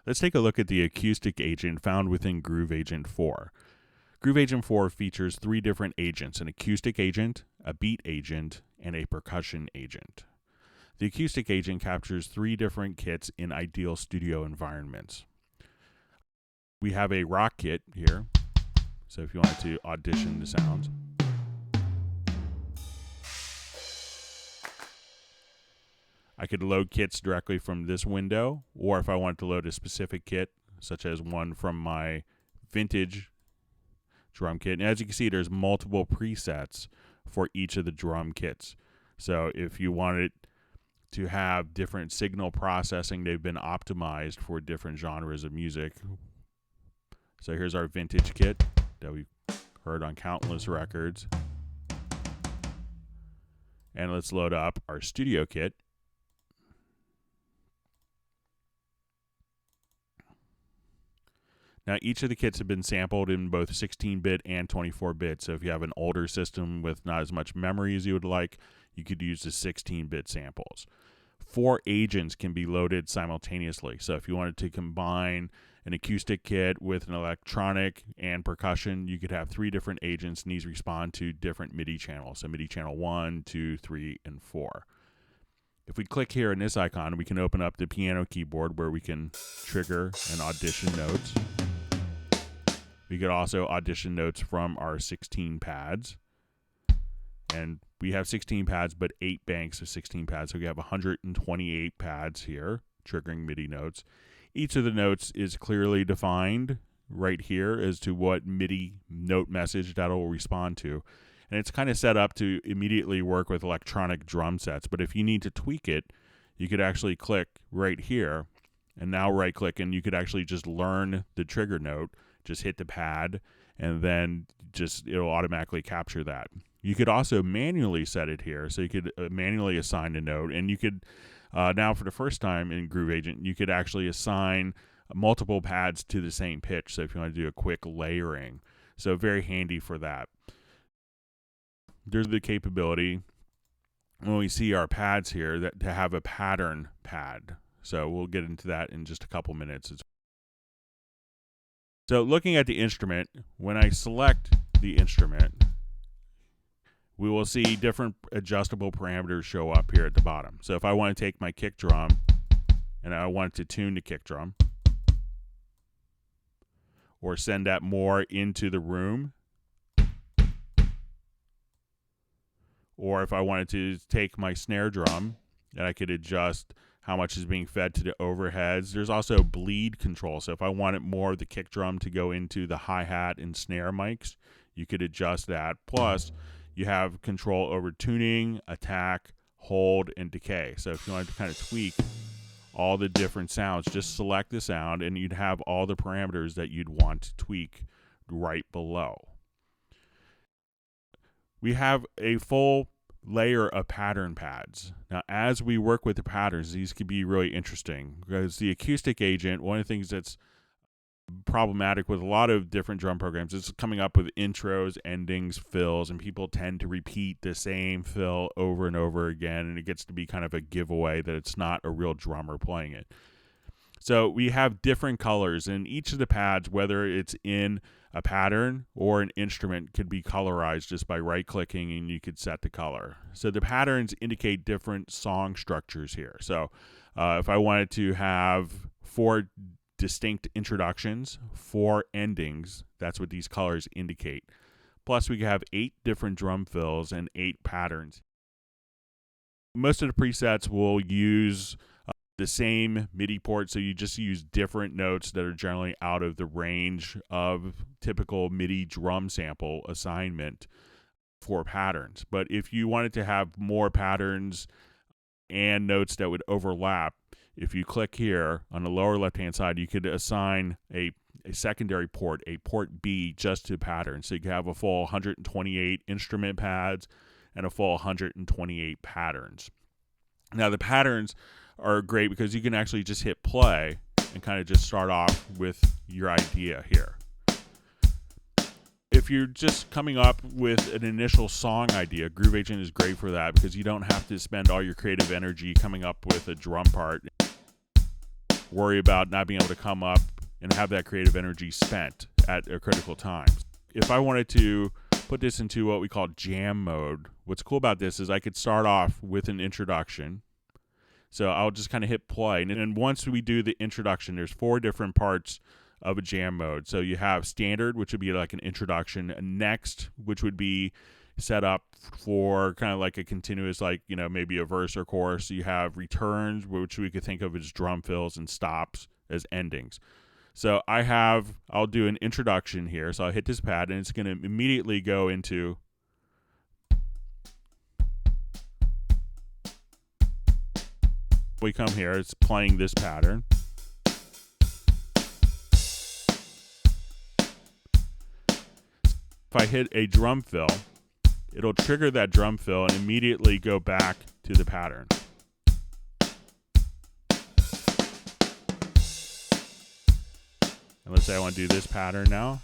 Let's take a look at the Acoustic Agent found within Groove Agent 4. Groove Agent 4 features 3 different agents: an acoustic agent, a beat agent, and a percussion agent. The Acoustic Agent captures 3 different kits in ideal studio environments. We have a rock kit here, so if you wanted to audition the sounds. I could load kits directly from this window, or if I wanted to load a specific kit, such as one from my vintage drum kit. And as you can see, there's multiple presets for each of the drum kits. So if you wanted to have different signal processing, they've been optimized for different genres of music. So here's our vintage kit that we've heard on countless records. And let's load up our studio kit. Now, each of the kits have been sampled in both 16-bit and 24-bit. So if you have an older system with not as much memory as you would like, you could use the 16-bit samples. 4 agents can be loaded simultaneously. So if you wanted to combine an acoustic kit with an electronic and percussion, you could have 3 different agents, and these respond to different MIDI channels. So MIDI channel 1, 2, 3, and 4. If we click here in this icon, we can open up the piano keyboard where we can trigger and audition notes. We could also audition notes from our 16 pads. And we have 16 pads, but 8 banks of 16 pads. So we have 128 pads here, triggering MIDI notes. Each of the notes is clearly defined right here as to what MIDI note message that will respond to. And it's kind of set up to immediately work with electronic drum sets. But if you need to tweak it, you could actually click right here and now right click, and you could actually just learn the trigger note. Just hit the pad, and then it'll automatically capture that. You could also manually set it here, so you could manually assign a note, and you could now for the first time in Groove Agent, you could actually assign multiple pads to the same pitch. So if you want to do a quick layering, so very handy for that. There's the capability when we see our pads here that to have a pattern pad. So we'll get into that in just a couple minutes. So looking at the instrument, when I select the instrument, we will see different adjustable parameters show up here at the bottom. So if I want to take my kick drum and I want to tune the kick drum or send that more into the room, or if I wanted to take my snare drum and I could adjust how much is being fed to the overheads. There's also bleed control. So if I wanted more of the kick drum to go into the hi-hat and snare mics, you could adjust that. Plus, you have control over tuning, attack, hold, and decay. So if you wanted to kind of tweak all the different sounds, just select the sound and you'd have all the parameters that you'd want to tweak right below. We have a full layer of pattern pads. Now, as we work with the patterns, these could be really interesting because the Acoustic Agent, one of the things that's problematic with a lot of different drum programs is coming up with intros, endings, fills, and people tend to repeat the same fill over and over again, and it gets to be kind of a giveaway that it's not a real drummer playing it. So we have different colors, and each of the pads, whether it's in a pattern or an instrument, could be colorized just by right-clicking, and you could set the color. So the patterns indicate different song structures here. So if I wanted to have 4 distinct introductions, 4 endings, that's what these colors indicate. Plus, we could have 8 different drum fills and 8 patterns. Most of the presets will use the same MIDI port, so you just use different notes that are generally out of the range of typical MIDI drum sample assignment for patterns. But if you wanted to have more patterns and notes that would overlap, if you click here on the lower left-hand side, you could assign a secondary port, a port B, just to patterns. So you could have a full 128 instrument pads and a full 128 patterns. Now, the patterns are great because you can actually just hit play and kind of just start off with your idea here. If you're just coming up with an initial song idea, Groove Agent is great for that because you don't have to spend all your creative energy coming up with a drum part. worry about not being able to come up and have that creative energy spent at a critical time. If I wanted to put this into what we call jam mode, what's cool about this is I could start off with an introduction. So I'll just kind of hit play. And then once we do the introduction, there's 4 different parts of a jam mode. So you have standard, which would be like an introduction. Next, which would be set up for kind of like a continuous, like, you know, maybe a verse or chorus. You have returns, which we could think of as drum fills, and stops as endings. So I'll do an introduction here. So I'll hit this pad, and it's going to immediately go into we come here, it's playing this pattern. If I hit a drum fill, it'll trigger that drum fill and immediately go back to the pattern. And let's say I want to do this pattern now.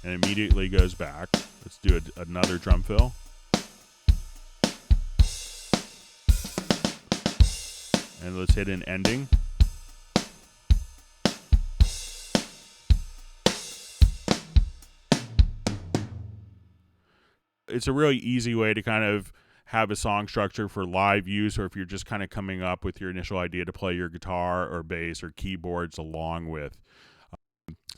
And immediately goes back. Let's do another drum fill. And let's hit an ending. It's a really easy way to kind of have a song structure for live use, or if you're just kind of coming up with your initial idea to play your guitar or bass or keyboards along with.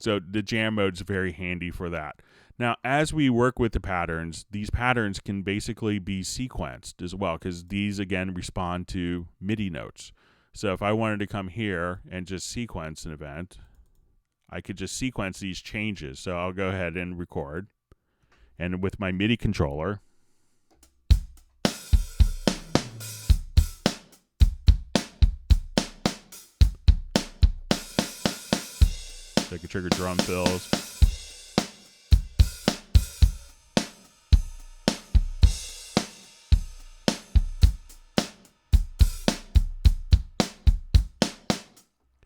So the jam mode's very handy for that. Now, as we work with the patterns, these patterns can basically be sequenced as well, because these, again, respond to MIDI notes. So if I wanted to come here and just sequence an event, I could just sequence these changes. So I'll go ahead and record. And with my MIDI controller, so I can trigger drum fills.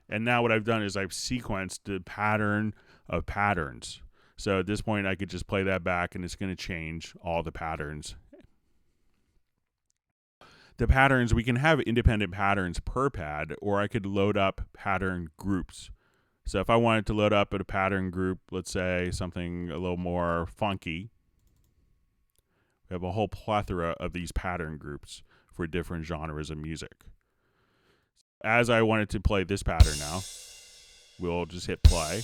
And now what I've done is I've sequenced the pattern of patterns. So at this point, I could just play that back, and it's going to change all the patterns. The patterns, we can have independent patterns per pad, or I could load up pattern groups. So if I wanted to load up a pattern group, let's say something a little more funky, we have a whole plethora of these pattern groups for different genres of music. As I wanted to play this pattern now, we'll just hit play.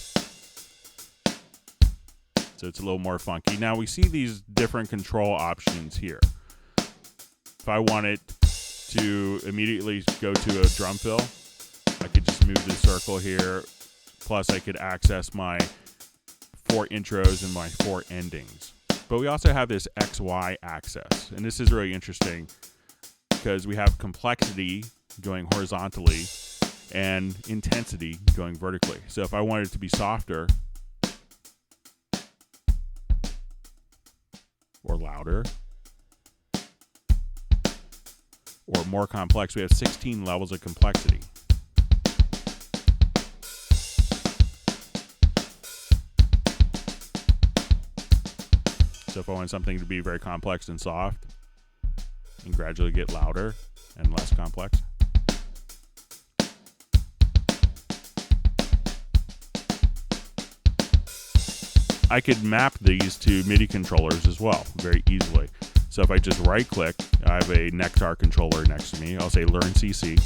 So it's a little more funky. Now we see these different control options here. If I wanted to immediately go to a drum fill, I could just move the circle here. Plus I could access my 4 intros and my 4 endings. But we also have this XY axis. And this is really interesting because we have complexity going horizontally and intensity going vertically. So if I wanted it to be softer or louder or more complex, we have 16 levels of complexity. So if I want something to be very complex and soft and gradually get louder and less complex, I could map these to MIDI controllers as well, very easily. So if I just right click, I have a Nectar controller next to me. I'll say Learn CC,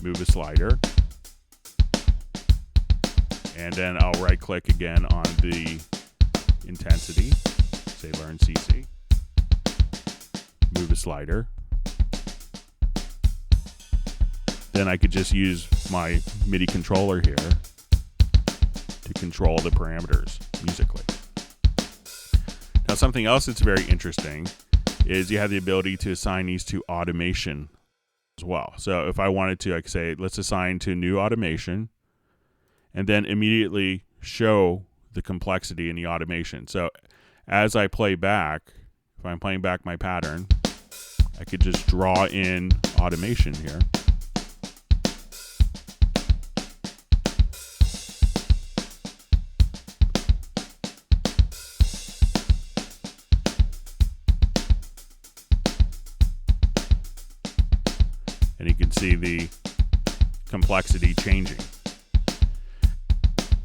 move a slider, and then I'll right click again on the intensity, say Learn CC, move a slider. Then I could just use my MIDI controller here to control the parameters musically. Now, something else that's very interesting is you have the ability to assign these to automation as well. So if I wanted to, I could say, let's assign to new automation, and then immediately show the complexity in the automation. So as I play back, if I'm playing back my pattern, I could just draw in automation here. And you can see the complexity changing.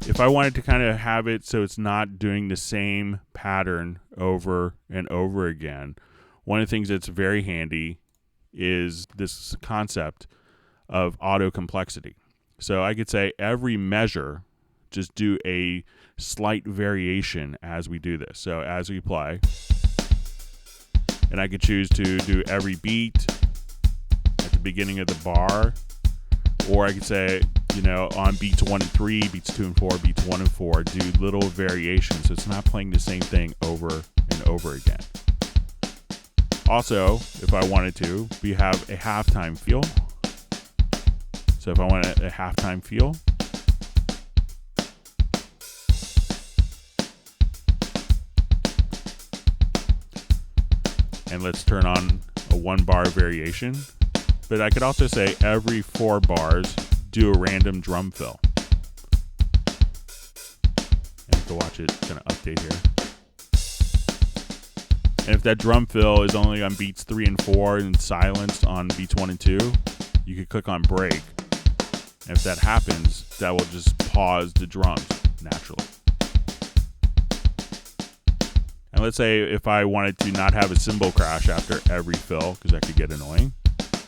If I wanted to kind of have it so it's not doing the same pattern over and over again, one of the things that's very handy is this concept of auto complexity. So I could say every measure, just do a slight variation as we do this. So as we play, and I could choose to do every beat at the beginning of the bar, or I could say, on beats 1 and 3, beats 2 and 4, beats 1 and 4, do little variations so it's not playing the same thing over and over again. Also, if I wanted to, we have a halftime feel. So if I want a halftime feel, and let's turn on a 1-bar variation. But I could also say every 4 bars, do a random drum fill. And you can watch it kind of update here. And if that drum fill is only on beats 3 and 4 and silenced on beats 1 and 2, you could click on break. And if that happens, that will just pause the drums naturally. And let's say if I wanted to not have a cymbal crash after every fill, because that could get annoying,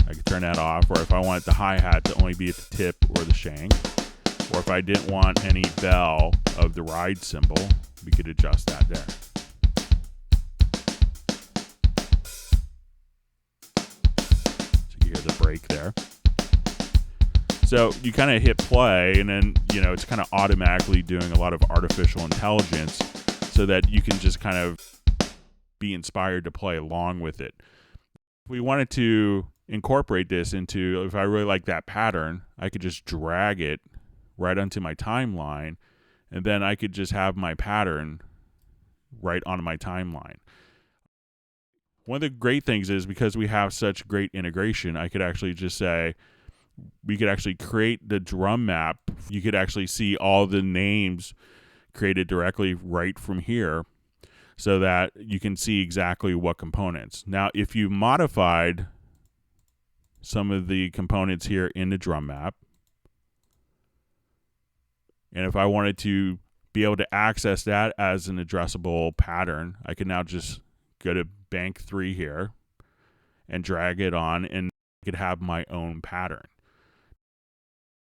I could turn that off. Or if I wanted the hi-hat to only be at the tip or the shank, or if I didn't want any bell of the ride cymbal, we could adjust that there. So you hear the break there. So you kind of hit play, and then, it's kind of automatically doing a lot of artificial intelligence so that you can just kind of be inspired to play along with it. If we wanted to incorporate this into, if I really like that pattern, I could just drag it right onto my timeline, and then I could just have my pattern right on my timeline. One of the great things is, because we have such great integration, I could actually just say, we could actually create the drum map. You could actually see all the names created directly right from here, so that you can see exactly what components. Now, if you modified some of the components here in the drum map, and if I wanted to be able to access that as an addressable pattern, I can now just go to bank 3 here and drag it on, and I could have my own pattern.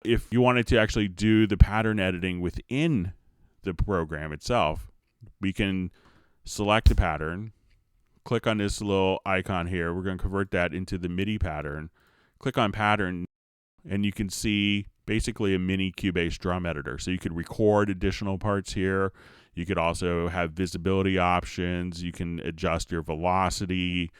If you wanted to actually do the pattern editing within the program itself, we can select the pattern, click on this little icon here. We're going to convert that into the MIDI pattern. Click on pattern, and you can see basically a mini Cubase drum editor. So you could record additional parts here. You could also have visibility options. You can adjust your velocity.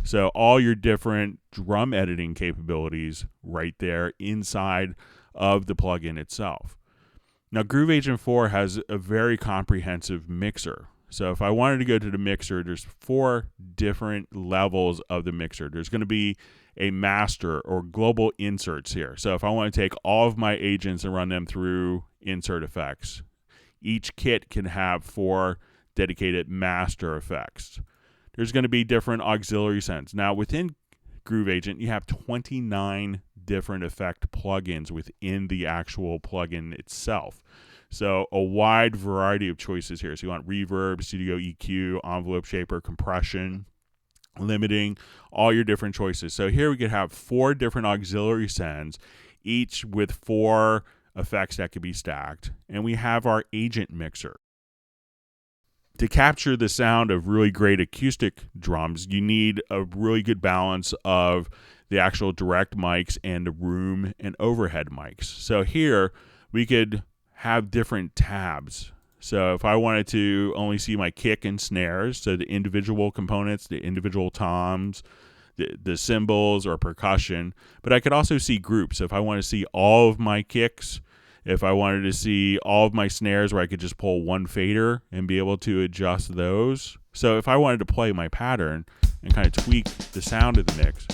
So all your different drum editing capabilities right there inside of the plugin itself. Now, Groove Agent 4 has a very comprehensive mixer. So if I wanted to go to the mixer, there's 4 different levels of the mixer. There's going to be a master or global inserts here. So if I want to take all of my agents and run them through insert effects, each kit can have 4 dedicated master effects. There's going to be different auxiliary sends. Now, within Groove Agent, you have 29 different effect plugins within the actual plugin itself. So a wide variety of choices here. So you want reverb, studio EQ, envelope shaper, compression, limiting, all your different choices. So here we could have 4 different auxiliary sends, each with 4 effects that could be stacked. And we have our agent mixer. To capture the sound of really great acoustic drums, you need a really good balance of the actual direct mics and the room and overhead mics. So here we could have different tabs. So if I wanted to only see my kick and snares, so the individual components, the individual toms, the cymbals or percussion, but I could also see groups. So if I want to see all of my kicks, if I wanted to see all of my snares, where I could just pull one fader and be able to adjust those. So if I wanted to play my pattern and kind of tweak the sound of the mix,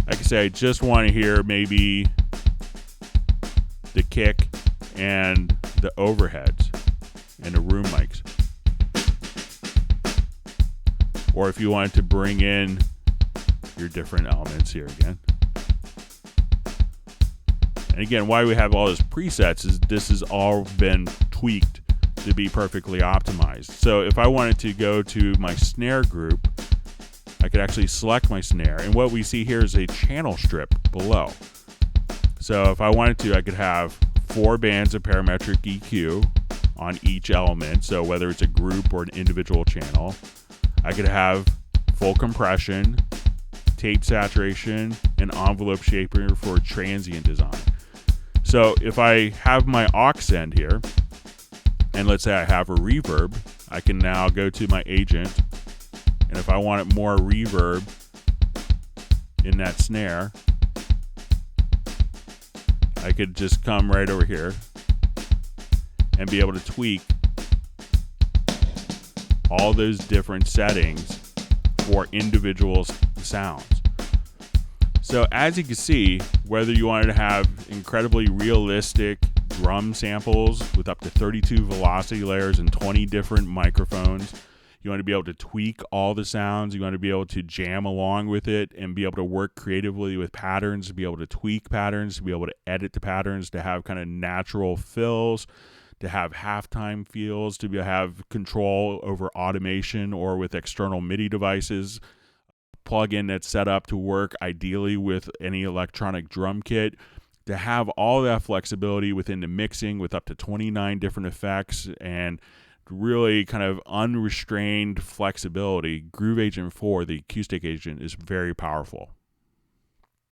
I could say I just want to hear maybe the kick and the overheads and the room mics. Or if you wanted to bring in your different elements here again. And again, why we have all those presets is this has all been tweaked to be perfectly optimized. So if I wanted to go to my snare group, I could actually select my snare, and what we see here is a channel strip below. So if I wanted to, I could have 4 bands of parametric EQ on each element, so whether it's a group or an individual channel. I could have full compression, tape saturation, and envelope shaper for transient design. So if I have my aux end here, and let's say I have a reverb, I can now go to my agent, and if I want more reverb in that snare, I could just come right over here and be able to tweak all those different settings for individual sounds. So as you can see, whether you wanted to have incredibly realistic drum samples with up to 32 velocity layers and 20 different microphones, you want to be able to tweak all the sounds, you want to be able to jam along with it and be able to work creatively with patterns, to be able to tweak patterns, to be able to edit the patterns, to have kind of natural fills, to have halftime feels, to have control over automation or with external MIDI devices, plugin that's set up to work ideally with any electronic drum kit, to have all that flexibility within the mixing with up to 29 different effects and really kind of unrestrained flexibility. Groove Agent 4, the Acoustic Agent, is very powerful.